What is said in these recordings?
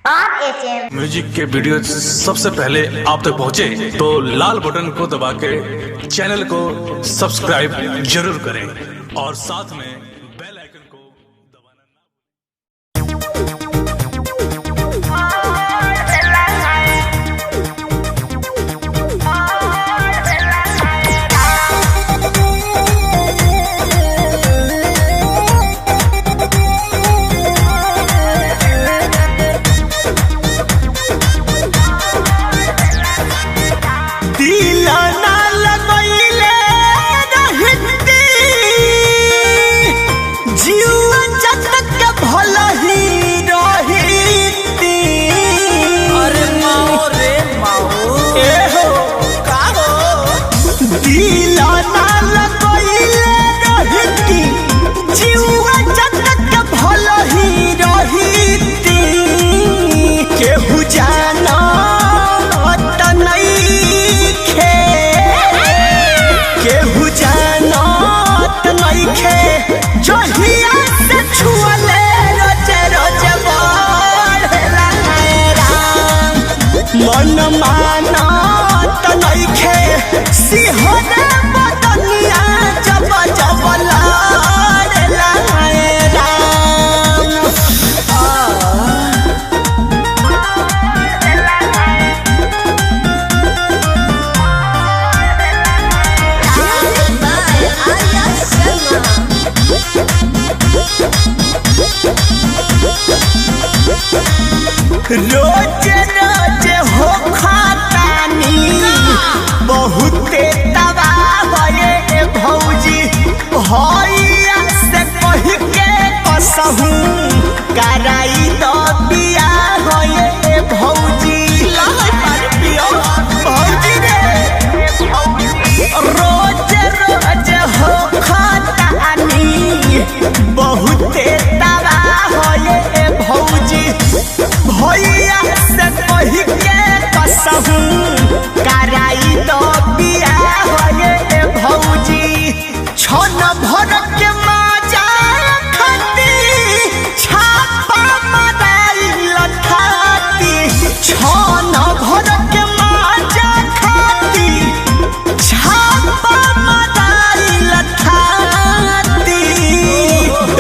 Music के video सबसे पहले आप तक पहुंचे तो लाल बटन को दबा के चैनल को सब्सक्राइब जरूर करें और साथ में बेल आइकन को दबाना मन माना तनखे सिंहने बदनिया जब जब लाडला राम रोज रोज हो खातानी बहुते तबाह ये भौजी भैया से कह के कसहू कराई दो बियाह ये भौजी भौजी रे रोज रोज हो खातानी बहुते तबाह ये भौजी भैया से कह के कसहू कराई दो बियाह ये भौजी छन भर के माजा खाती छापा माराइल खाती छन भर के माजा खाती छापा माराइल खाती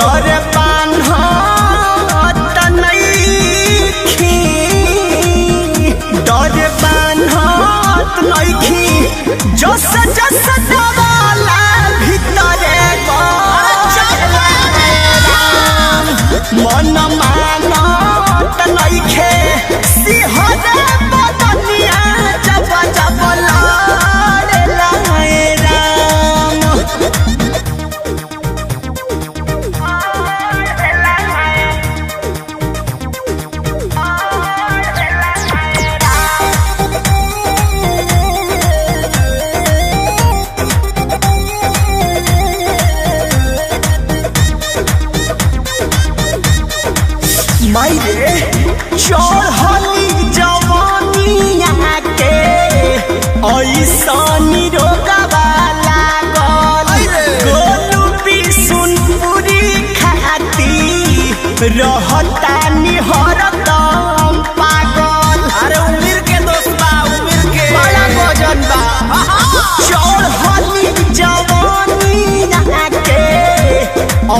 डर जस जस दवाला भीतरे मन माना तनखे सिंहने बदनिया जब जब लाडला राम मायरे चढ़ली जवानिया के ऐसनी रोगवा लागल गोलू बिसुनपुरी खाती रहता निहरदम पागल। अरे उम्र के दोस्त बा, उम्र के बड़ा गजन बा। चढ़ली जवानिया के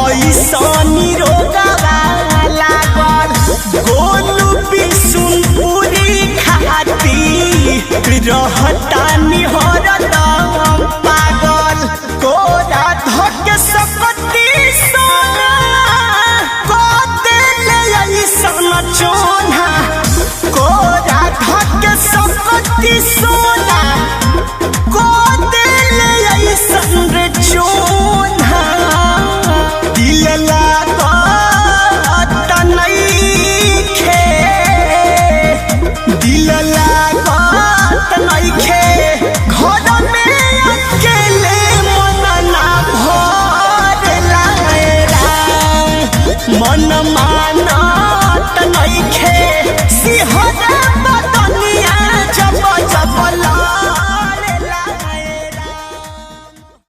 ऐसनी रोगवा लागल